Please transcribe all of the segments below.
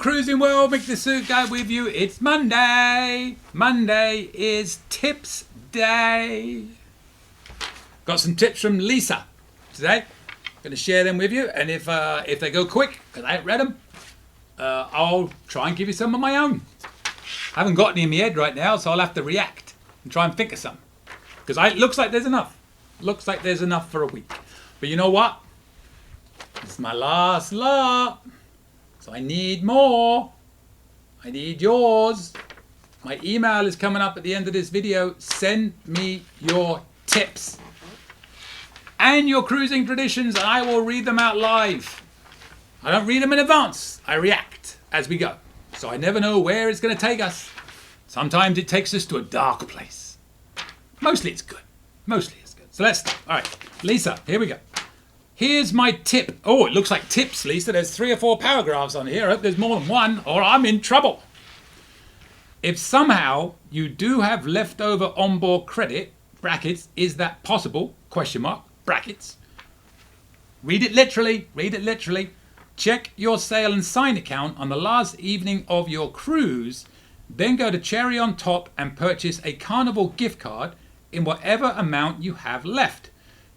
cruising world, Mick the Suit Guy with you. It's Monday. Monday is tips day. Got some tips from Lisa today. Going to share them with you, and if they go quick, because I haven't read them, I'll try and give you some of my own. I haven't got any in my head right now, so I'll have to react and try and think of some. Because it looks like there's enough. Looks like there's enough for a week. But you know what? It's my last lot. So I need more. I need yours. My email is coming up at the end of this video. Send me your tips and your cruising traditions, and I will read them out live. I don't read them in advance. I react as we go. So I never know where it's going to take us. Sometimes it takes us to a dark place. Mostly it's good. Mostly it's good. So let's start. All right, Lisa, here we go. Here's my tip. Oh, it looks like tips, Lisa. There's 3 or 4 paragraphs on here. I hope there's more than one, or I'm in trouble. If somehow you do have leftover onboard credit, brackets, is that possible? Question mark, brackets. Read it literally. Read it literally. Check your sail and sign account on the last evening of your cruise. Then go to Cherry on Top and purchase a Carnival gift card in whatever amount you have left.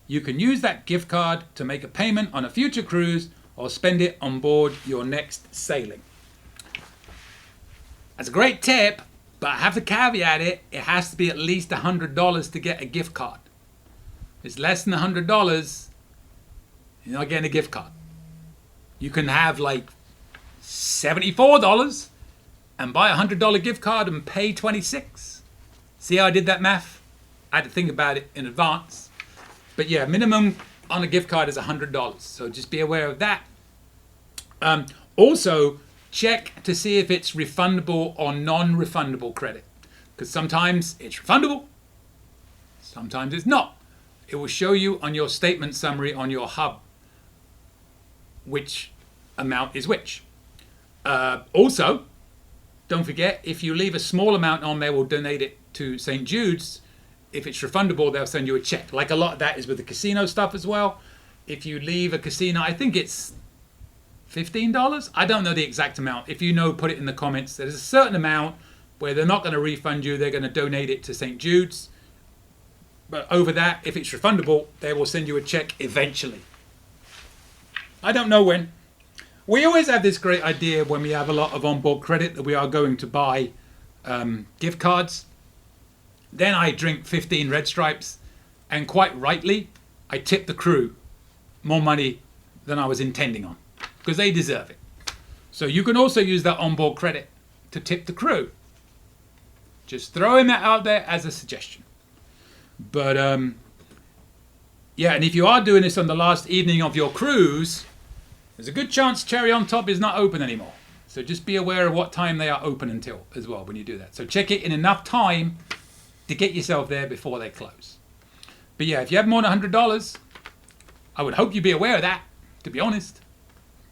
You can use that gift card to make a payment on a future cruise or spend it on board your next sailing. That's a great tip, but I have to caveat it. It has to be at least $100 to get a gift card. If it's less than $100, you're not getting a gift card. You can have like $74 and buy a $100 gift card and pay $26. See how I did that math? I had to think about it in advance. But yeah, minimum on a gift card is $100. So just be aware of that. Also, check to see if it's refundable or non-refundable credit. Because sometimes it's refundable, sometimes it's not. It will show you on your statement summary on your hub which amount is which. Also, don't forget, if you leave a small amount on there, we'll donate it to St. Jude's. If it's refundable, they'll send you a check. Like a lot of that is with the casino stuff as well. If you leave a casino, I think it's $15. I don't know the exact amount. If you know, put it in the comments. There's a certain amount where they're not going to refund you. They're going to donate it to St. Jude's. But over that, if it's refundable, they will send you a check eventually. I don't know when. We always have this great idea when we have a lot of onboard credit that we are going to buy gift cards. Then I drink 15 Red Stripes, and quite rightly, I tip the crew more money than I was intending on, because they deserve it. So you can also use that onboard credit to tip the crew. Just throwing that out there as a suggestion. But yeah, and if you are doing this on the last evening of your cruise, there's a good chance Cherry on Top is not open anymore. So just be aware of what time they are open until as well when you do that. So check it in enough time to get yourself there before they close. But yeah, if you have more than $100, I would hope you'd be aware of that, to be honest.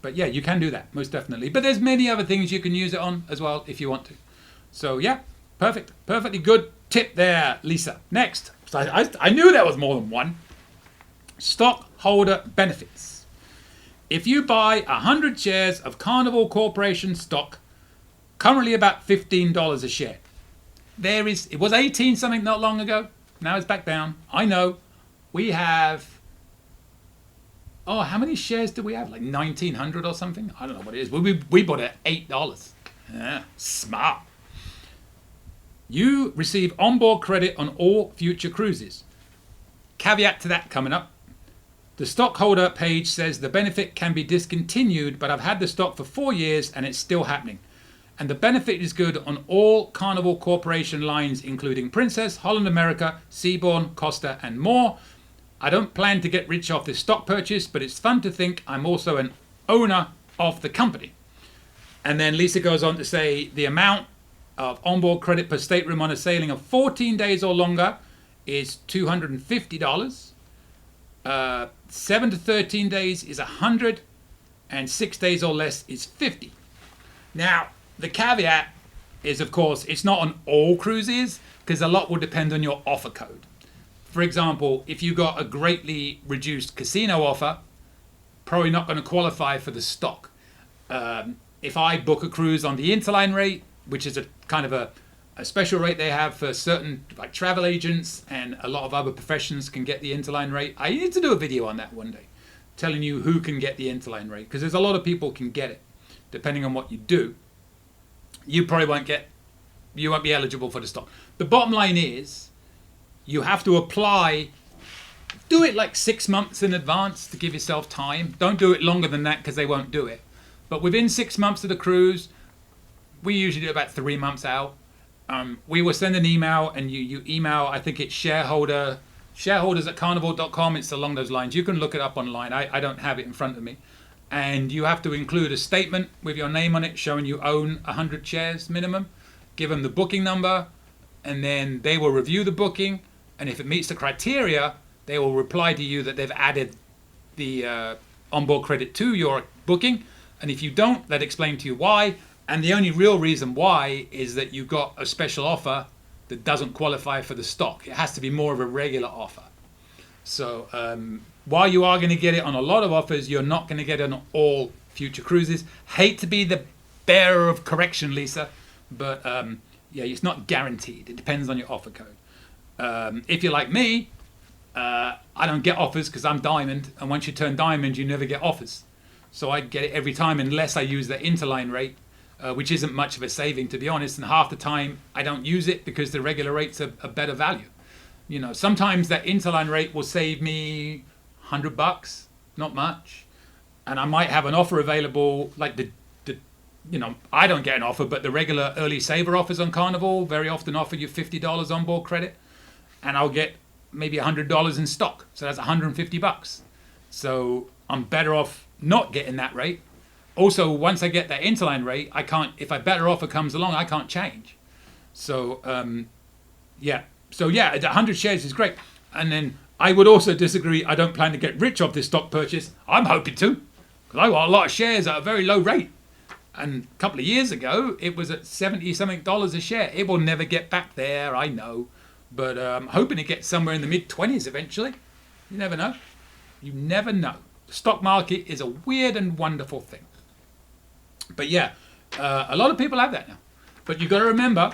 But yeah, you can do that, most definitely. But there's many other things you can use it on as well if you want to. So yeah, perfect. Perfectly good tip there, Lisa. Next, I knew there was more than one. Stockholder benefits. If you buy 100 shares of Carnival Corporation stock, currently about $15 a share. It was 18 something not long ago. Now it's back down. I know. We have, how many shares do we have? Like 1,900 or something? I don't know what it is. We bought it at $8. Yeah, smart. You receive onboard credit on all future cruises. Caveat to that coming up. The stockholder page says the benefit can be discontinued, but I've had the stock for 4 years and it's still happening. And the benefit is good on all Carnival Corporation lines, including Princess, Holland America, Seabourn, Costa, and more. I don't plan to get rich off this stock purchase, but it's fun to think I'm also an owner of the company. And then Lisa goes on to say the amount of onboard credit per stateroom on a sailing of 14 days or longer is $250. 7 to 13 days is $100, and 6 days or less is $50. Now, the caveat is, of course, it's not on all cruises because a lot will depend on your offer code. For example, if you got a greatly reduced casino offer, probably not going to qualify for the stock. if I book a cruise on the Interline rate, which is a kind of a special rate they have for certain like travel agents, and a lot of other professions can get the Interline rate. I need to do a video on that one day, telling you who can get the Interline rate, because there's a lot of people can get it, depending on what you do. You probably won't be eligible for the stock. The bottom line is, you have to apply. Do it like 6 months in advance to give yourself time. Don't do it longer than that, because they won't do it. But within 6 months of the cruise, we usually do about 3 months out. We will send an email, and you email, I think it's shareholders@carnival.com. It's along those lines. You can look it up online. I don't have it in front of me. And you have to include a statement with your name on it showing you own 100 shares minimum. Give them the booking number, and then they will review the booking. And if it meets the criteria, they will reply to you that they've added the onboard credit to your booking. And if you don't, they'll explain to you why. And the only real reason why is that you got a special offer that doesn't qualify for the stock. It has to be more of a regular offer. So while you are going to get it on a lot of offers, you're not going to get it on all future cruises. Hate to be the bearer of correction, Lisa, but yeah, it's not guaranteed. It depends on your offer code. If you're like me, I don't get offers because I'm diamond, and once you turn diamond, you never get offers. So I get it every time unless I use the Interline rate, which isn't much of a saving, to be honest. And half the time I don't use it because the regular rates are a better value. You know, sometimes that Interline rate will save me $100, not much, and I might have an offer available, like I don't get an offer, but the regular early saver offers on Carnival very often offer you $50 onboard credit, and I'll get maybe $100 in stock, so that's $150. So I'm better off not getting that rate. Also, once I get that Interline rate, I can't. If a better offer comes along, I can't change. So yeah. So yeah, 100 shares is great. And then I would also disagree. I don't plan to get rich off this stock purchase. I'm hoping to, because I got a lot of shares at a very low rate. And a couple of years ago, it was at $70-something a share. It will never get back there, I know. But I'm hoping it gets somewhere in the mid-20s eventually. You never know. You never know. The stock market is a weird and wonderful thing. But yeah, a lot of people have that now. But you've got to remember,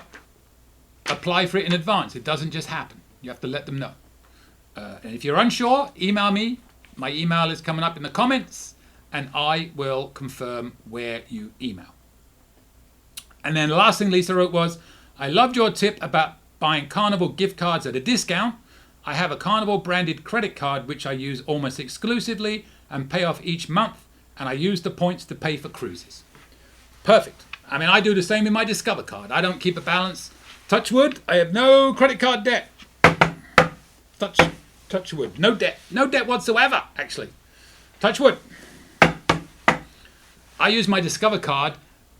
apply for it in advance. It doesn't just happen. You have to let them know. And if you're unsure, email me. My email is coming up in the comments, and I will confirm where you email. And then the last thing Lisa wrote was, I loved your tip about buying Carnival gift cards at a discount. I have a Carnival branded credit card which I use almost exclusively and pay off each month, and I use the points to pay for cruises. Perfect. I mean, I do the same with my Discover card. I don't keep a balance. Touch wood, I have no credit card debt. Touch wood. No debt. No debt whatsoever, actually. Touch wood. I use my Discover card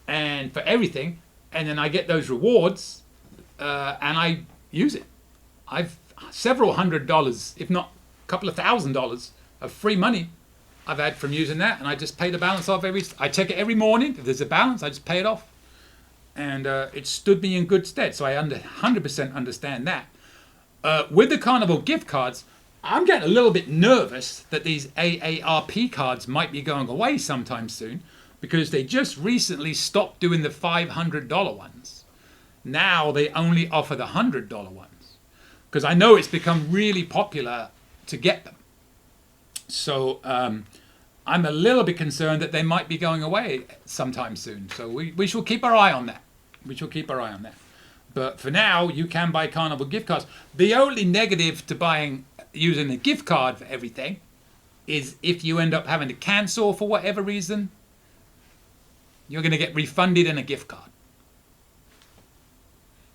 and for everything, and then I get those rewards, and I use it. I've several $100s, if not a couple of $1,000s of free money I've had from using that, and I just pay the balance off I check it every morning. If there's a balance, I just pay it off. And it stood me in good stead, so I 100% understand that. With the Carnival gift cards, I'm getting a little bit nervous that these AARP cards might be going away sometime soon, because they just recently stopped doing the $500 ones. Now they only offer the $100 ones, because I know it's become really popular to get them. So I'm a little bit concerned that they might be going away sometime soon. So we shall keep our eye on that. But for now, you can buy Carnival gift cards. The only negative to using a gift card for everything is if you end up having to cancel for whatever reason, you're going to get refunded in a gift card.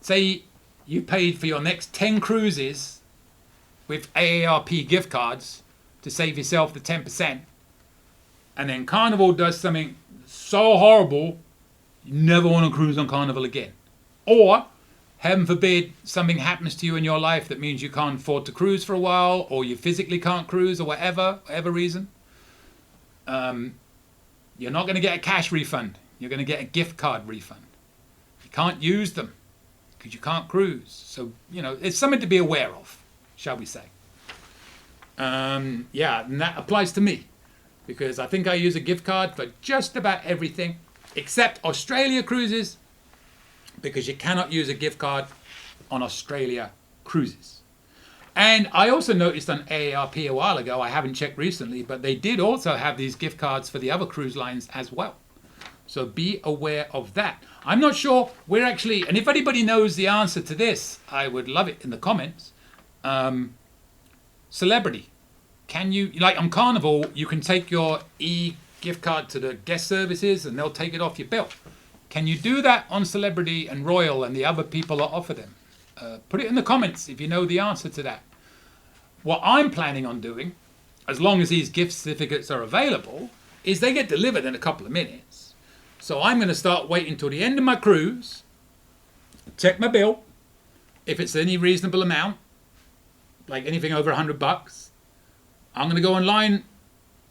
Say you paid for your next 10 cruises with AARP gift cards to save yourself the 10%, and then Carnival does something so horrible, you never want to cruise on Carnival again. Or, heaven forbid, something happens to you in your life that means you can't afford to cruise for a while, or you physically can't cruise, or whatever reason. You're not going to get a cash refund. You're going to get a gift card refund. You can't use them because you can't cruise. So, it's something to be aware of, shall we say. Yeah, and that applies to me, because I think I use a gift card for just about everything. except Australia cruises, because you cannot use a gift card on Australia cruises. And I also noticed on AARP a while ago, I haven't checked recently, but they did also have these gift cards for the other cruise lines as well. So be aware of that. I'm not sure we're actually, and if anybody knows the answer to this, I would love it in the comments. Celebrity. Can you, like on Carnival, you can take your gift card to the guest services and they'll take it off your bill. Can you do that on Celebrity and Royal and the other people that offer them? Put it in the comments if you know the answer to that. What I'm planning on doing, as long as these gift certificates are available, is they get delivered in a couple of minutes. So I'm going to start waiting till the end of my cruise, check my bill, if it's any reasonable amount, like anything over $100, I'm going to go online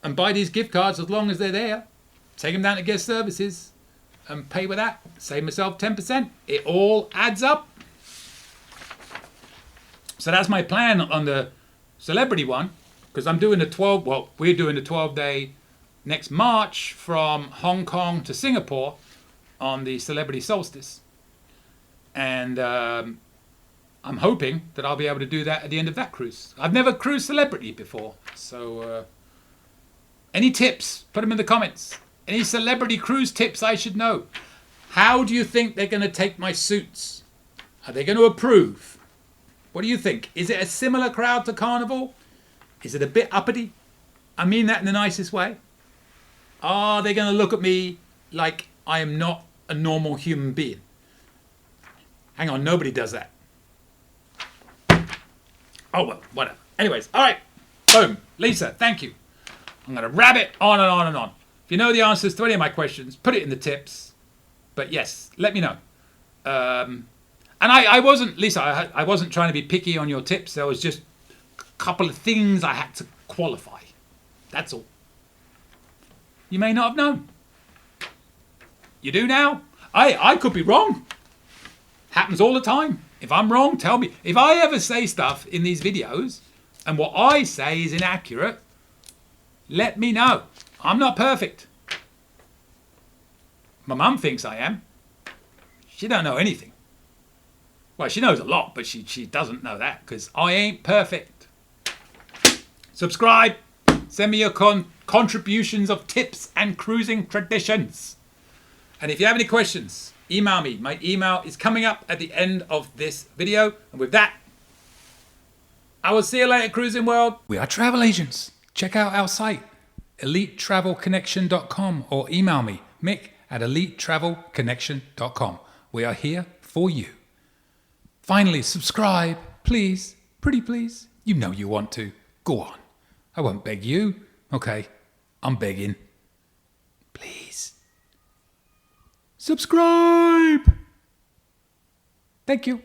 and buy these gift cards as long as they're there, take them down to guest services and pay with that, save myself 10%. It all adds up. So that's my plan on the Celebrity one, because I'm doing we're doing a 12-day next March from Hong Kong to Singapore on the Celebrity Solstice. And I'm hoping that I'll be able to do that at the end of that cruise. I've never cruised Celebrity before. So any tips, put them in the comments. Any Celebrity cruise tips I should know. How do you think they're going to take my suits? Are they going to approve? What do you think? Is it a similar crowd to Carnival? Is it a bit uppity? I mean that in the nicest way. Are they going to look at me like I am not a normal human being? Hang on, nobody does that. Oh, well, whatever. Anyways, all right. Boom. Lisa, thank you. I'm going to rabbit on and on and on. If you know the answers to any of my questions, put it in the tips. But yes, let me know. And I wasn't, Lisa, I wasn't trying to be picky on your tips. There was just a couple of things I had to qualify. That's all. You may not have known. You do now? I could be wrong. Happens all the time. If I'm wrong, tell me. If I ever say stuff in these videos and what I say is inaccurate, let me know. I'm not perfect. My mum thinks I am. She don't know anything. Well, she knows a lot, but she doesn't know that because I ain't perfect. Subscribe. Send me your contributions of tips and cruising traditions. And if you have any questions, email me. My email is coming up at the end of this video. And with that, I will see you later, Cruising World. We are travel agents. Check out our site, elitetravelconnection.com, or email me, mick@elitetravelconnection.com. We are here for you. Finally, subscribe, please. Pretty please. You know you want to. Go on. I won't beg you. Okay, I'm begging. Please. Subscribe. Thank you.